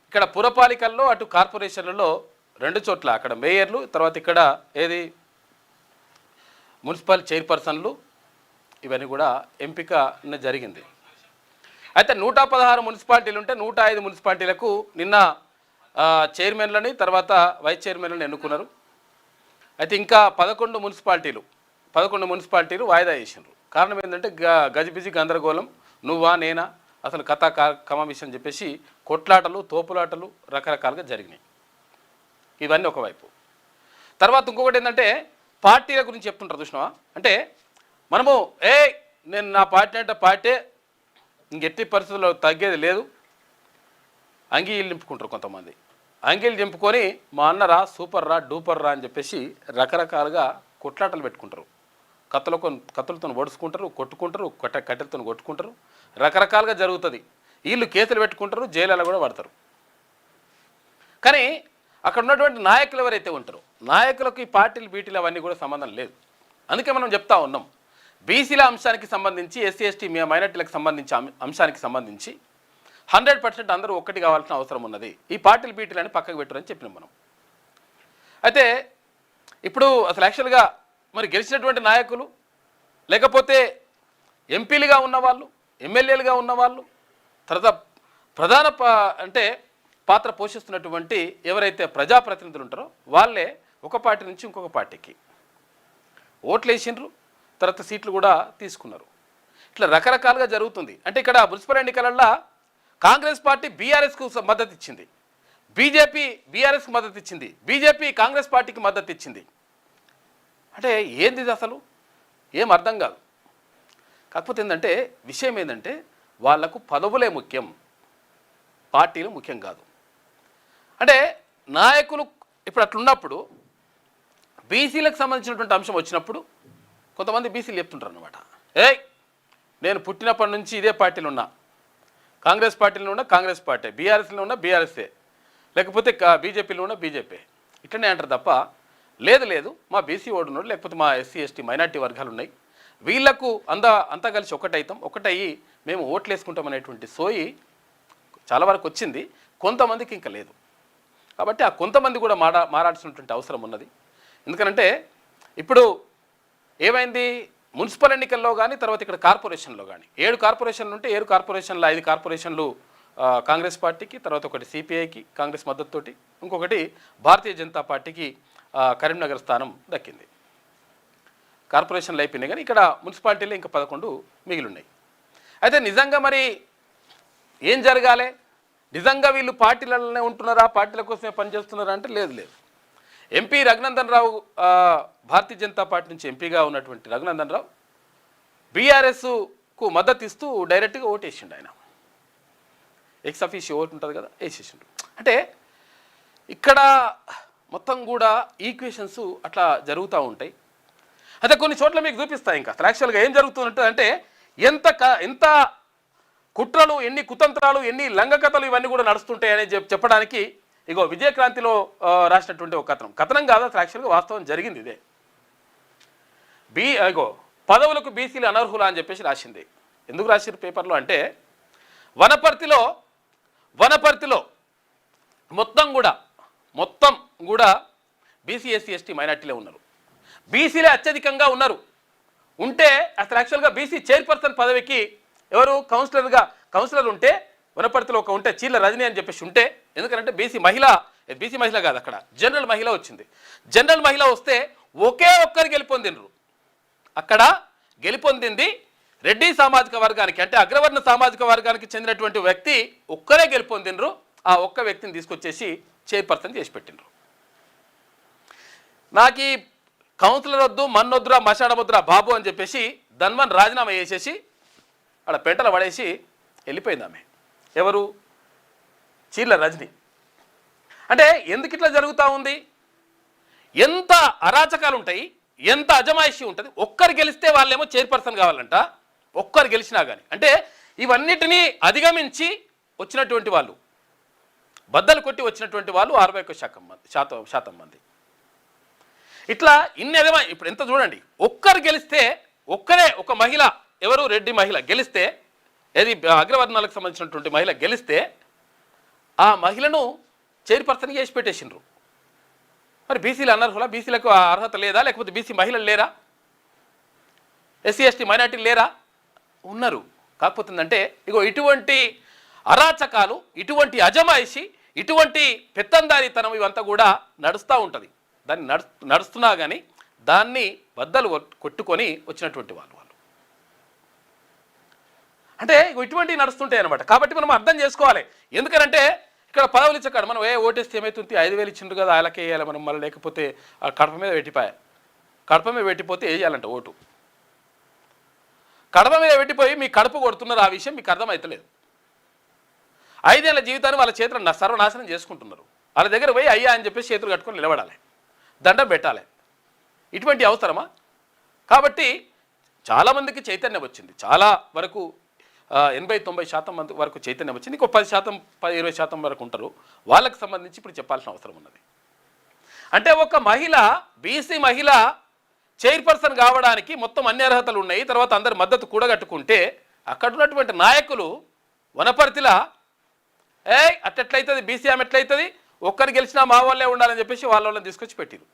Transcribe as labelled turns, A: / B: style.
A: ఇక్కడ పురపాలికల్లో అటు కార్పొరేషన్లలో రెండు చోట్ల అక్కడ మేయర్లు, తర్వాత ఇక్కడ ఏది మున్సిపల్ చైర్పర్సన్లు ఇవన్నీ కూడా ఎంపిక జరిగింది. అయితే 116 మున్సిపాలిటీలు ఉంటే 105 మున్సిపాలిటీలకు నిన్న చైర్మన్లని తర్వాత వైస్ చైర్మన్లను ఎన్నుకున్నారు. అయితే ఇంకా 11 మున్సిపాలిటీలు వాయిదా చేసినారు. కారణం ఏంటంటే గజిబిజి గందరగోళం, నువ్వా నేనా, అసలు కథా కమామిషం అని చెప్పేసి కొట్లాటలు తోపులాటలు రకరకాలుగా జరిగినాయి. ఇవన్నీ ఒకవైపు. తర్వాత ఇంకొకటి ఏంటంటే పార్టీల గురించి చెప్తుంటారు చూసినావా, అంటే మనము నేను నా పార్టీ అంటే పార్టీ ఇంకెట్టి పరిస్థితుల్లో తగ్గేది లేదు, అంగీలు నింపుకుంటారు కొంతమంది. అంగీలు నింపుకొని మా అన్నరా సూపర్ రా డూపర్ రా అని చెప్పేసి రకరకాలుగా కొట్లాటలు పెట్టుకుంటారు. కత్తులతో ఒడుచుకుంటారు, కొట్టుకుంటారు, కట్టెలతో కొట్టుకుంటారు, రకరకాలుగా జరుగుతుంది. వీళ్ళు కేసులు పెట్టుకుంటారు, జైలు కూడా పడతారు. కానీ అక్కడ ఉన్నటువంటి నాయకులు ఎవరైతే ఉంటారో నాయకులకు ఈ పార్టీలు బీటీలు అవన్నీ కూడా సంబంధం లేదు. అందుకే మనం చెప్తా ఉన్నాం, బీసీల అంశానికి సంబంధించి ఎస్సీ ఎస్టీ మైనార్టీలకు సంబంధించి అంశానికి సంబంధించి 100% అందరూ ఒక్కటి కావాల్సిన అవసరం ఉన్నది. ఈ పార్టీలు బీటీలని పక్కకు పెట్టరని చెప్పినాం మనం. అయితే ఇప్పుడు అసలు యాక్చువల్గా మరి గెలిచినటువంటి నాయకులు లేకపోతే ఎంపీలుగా ఉన్నవాళ్ళు, ఎమ్మెల్యేలుగా ఉన్నవాళ్ళు, తర్వాత ప్రధాన పాత్ర పోషిస్తున్నటువంటి ఎవరైతే ప్రజాప్రతినిధులు ఉంటారో వాళ్ళే ఒక పార్టీ నుంచి ఇంకొక పార్టీకి ఓట్లు వేసిండ్రు, తర్వాత సీట్లు కూడా తీసుకున్నారు. ఇట్లా రకరకాలుగా జరుగుతుంది. అంటే ఇక్కడ మున్సిపల్ ఎన్నికలలో కాంగ్రెస్ పార్టీ బీఆర్ఎస్కు మద్దతు ఇచ్చింది, బీజేపీ బీఆర్ఎస్కి మద్దతు ఇచ్చింది, బీజేపీ కాంగ్రెస్ పార్టీకి మద్దతు ఇచ్చింది. అంటే ఏంది ఇది అసలు ఏం అర్థం కాదు. కాకపోతే ఏంటంటే విషయం ఏంటంటే వాళ్లకు పదవులే ముఖ్యం, పార్టీలు ముఖ్యం కాదు. అంటే నాయకులు ఇప్పుడు అట్లున్నప్పుడు బీసీలకు సంబంధించినటువంటి అంశం వచ్చినప్పుడు కొంతమంది బీసీలు చెప్తుంటారు అన్నమాట, నేను పుట్టినప్పటి నుంచి ఇదే పార్టీలో ఉన్నా, కాంగ్రెస్ పార్టీలో ఉన్న కాంగ్రెస్ పార్టీ, బీఆర్ఎస్లో ఉన్న బీఆర్ఎస్ఏ, లేకపోతే బీజేపీలో ఉన్న బీజేపీ, ఇట్లనే అంటారు తప్ప లేదు మా బీసీ ఓడు ఉన్నాడు, లేకపోతే మా ఎస్సీ ఎస్టీ మైనార్టీ వర్గాలు ఉన్నాయి, వీళ్లకు అంతా కలిసి ఒకటయ్యి మేము ఓట్లు వేసుకుంటామనేటువంటి సోయి చాలా వరకు వచ్చింది. కొంతమందికి ఇంకా లేదు. కాబట్టి ఆ కొంతమంది కూడా మారాల్సినటువంటి అవసరం ఉన్నది. ఎందుకంటే ఇప్పుడు ఏమైంది, మున్సిపల్ ఎన్నికల్లో కానీ తర్వాత ఇక్కడ కార్పొరేషన్లో కానీ 7 కార్పొరేషన్లు ఉంటే 7 కార్పొరేషన్లు 5 కార్పొరేషన్లు కాంగ్రెస్ పార్టీకి, తర్వాత ఒకటి సిపిఐకి కాంగ్రెస్ మద్దతుతోటి, ఇంకొకటి భారతీయ జనతా పార్టీకి కరీంనగర్ స్థానం దక్కింది. కార్పొరేషన్లు అయిపోయినాయి కానీ ఇక్కడ మున్సిపాలిటీలో ఇంకా 11 మిగిలి ఉన్నాయి. అయితే నిజంగా మరి ఏం జరగాలి, నిజంగా వీళ్ళు పార్టీలలోనే ఉంటున్నారా, పార్టీల కోసమే పనిచేస్తున్నారా అంటే లేదు. ఎంపీ రఘునందన్ రావు భారతీయ జనతా పార్టీ నుంచి ఎంపీగా ఉన్నటువంటి రఘునందన్ రావు బీఆర్ఎస్కు మద్దతు ఇస్తూ డైరెక్ట్గా ఓటేసిండు. ఆయన ఎక్స్ అఫీషియో ఓటు ఉంటుంది కదా, వేసేసిండు. అంటే ఇక్కడ మొత్తం కూడా ఈక్వేషన్స్ అట్లా జరుగుతూ ఉంటాయి. అయితే కొన్ని చోట్ల మీకు చూపిస్తాయి ఇంకా అసలు యాక్చువల్గా ఏం జరుగుతుందంటే అంటే ఎంత కుట్రలు, ఎన్ని కుతంత్రాలు, ఎన్ని లంగకథలు ఇవన్నీ కూడా నడుస్తుంటాయని చెప్పడానికి ఇగో విజయక్రాంతిలో రాసినటువంటి ఒక కథనం కాదు, అసలు యాక్చువల్గా వాస్తవం జరిగింది ఇదే. ఇగో పదవులకు బీసీలు అనర్హులు అని చెప్పేసి రాసింది. ఎందుకు రాసిరు పేపర్లో అంటే వనపర్తిలో మొత్తం కూడా బీసీ ఎస్సీ ఎస్టీ మైనార్టీలే ఉన్నారు, బీసీలే అత్యధికంగా ఉన్నారు. ఉంటే అసలు యాక్చువల్గా బీసీ చైర్పర్సన్ పదవికి ఎవరు కౌన్సిలర్ ఉంటే వనపర్తిలో ఉంటే చీళ్ళ రజని అని చెప్పేసి ఉంటే, ఎందుకంటే బీసీ మహిళ కాదు, అక్కడ జనరల్ మహిళ వచ్చింది. జనరల్ మహిళ వస్తే ఒకే ఒక్కరు గెలుపొందినరు. అక్కడ గెలుపొందింది రెడ్డి సామాజిక వర్గానికి, అంటే అగ్రవర్ణ సామాజిక వర్గానికి చెందినటువంటి వ్యక్తి ఒక్కరే గెలుపొందినరు. ఆ ఒక్క వ్యక్తిని తీసుకొచ్చేసి చైర్పర్సన్ చేసి పెట్టినరు. నాకు ఈ కౌన్సిలర్ వద్దు, మన్నొద్దురా, మశాడమొద్దురా బాబు అని చెప్పేసి ధన్వన్ రాజీనామా చేసేసి అక్కడ పెంటలు పడేసి వెళ్ళిపోయింది ఆమె. ఎవరు? చీళ్ళ రజని. అంటే ఎందుకు ఇట్లా జరుగుతూ ఉంది, ఎంత అరాచకాలు ఉంటాయి, ఎంత అజమాయిషి ఉంటుంది. ఒక్కరు గెలిస్తే వాళ్ళేమో చైర్పర్సన్ కావాలంట, ఒక్కరు గెలిచినా కానీ. అంటే ఇవన్నిటినీ అధిగమించి వచ్చినటువంటి వాళ్ళు, బద్దలు కొట్టి వచ్చినటువంటి వాళ్ళు 61% మంది. ఇట్లా ఇప్పుడు ఎంత చూడండి, ఒక్కరు గెలిస్తే ఒక మహిళ, ఎవరు రెడ్డి మహిళ గెలిస్తే, ఏది అగ్రవర్ణాలకు సంబంధించినటువంటి మహిళ గెలిస్తే ఆ మహిళను చైర్పర్సన్ చేసి పెట్టేసిండ్రు. మరి బీసీలు అనర్హులా? బీసీలకు అర్హత లేదా? లేకపోతే బీసీ మహిళలు లేరా? ఎస్సీ ఎస్టీ మైనార్టీలు లేరా? ఉన్నారు. కాకపోతే ఏంటంటే ఇగో ఇటువంటి అరాచకాలు, ఇటువంటి అజమాయిషి, ఇటువంటి పెత్తందారితనం ఇవంతా కూడా నడుస్తూ ఉంటుంది. దాన్ని నడుస్తున్నా కానీ దాన్ని బద్దలు కొట్టుకొని వచ్చినటువంటి వాళ్ళు అంటే ఇటువంటివి నడుస్తుంటాయి అనమాట. కాబట్టి మనం అర్థం చేసుకోవాలి. ఎందుకంటే ఇక్కడ పదవులు ఇచ్చకాడు మనం ఓటేస్తే ఏమవుతుంది, 5,000 ఇచ్చిండ్రు కదా వాళ్ళకే వేయాలి మనం, మళ్ళీ లేకపోతే కడప మీద పెట్టిపోయా. కడప మీద పెట్టిపోతే వేయాలంట ఓటు. కడప మీద పెట్టిపోయి మీ కడుపు కొడుతున్నారు, ఆ విషయం మీకు అర్థమవుతలేదు. 5 ఏళ్ల జీవితాన్ని వాళ్ళ చేతులను సర్వనాశనం చేసుకుంటున్నారు. వాళ్ళ దగ్గర పోయి అయ్యా అని చెప్పేసి చేతులు కట్టుకొని నిలబడాలి, దండం పెట్టాలి. ఇటువంటి అవసరమా? కాబట్టి చాలామందికి చైతన్యం వచ్చింది. చాలా వరకు 80-90% మంది వరకు చైతన్యం వచ్చింది. ఇంకో 10%, 20% వరకు ఉంటారు. వాళ్ళకి సంబంధించి ఇప్పుడు చెప్పాల్సిన అవసరం ఉన్నది. అంటే ఒక మహిళ, బీసీ మహిళ చైర్పర్సన్ కావడానికి మొత్తం అన్ని అర్హతలు ఉన్నాయి. తర్వాత అందరి మద్దతు కూడగట్టుకుంటే అక్కడ ఉన్నటువంటి నాయకులు వనపర్తిలా అట్లయితుంది, బీసీ ఆమె ఎట్లయితుంది, ఒక్కరు గెలిచినా మా వాళ్ళే ఉండాలని చెప్పేసి వాళ్ళని తీసుకొచ్చి పెట్టిరు.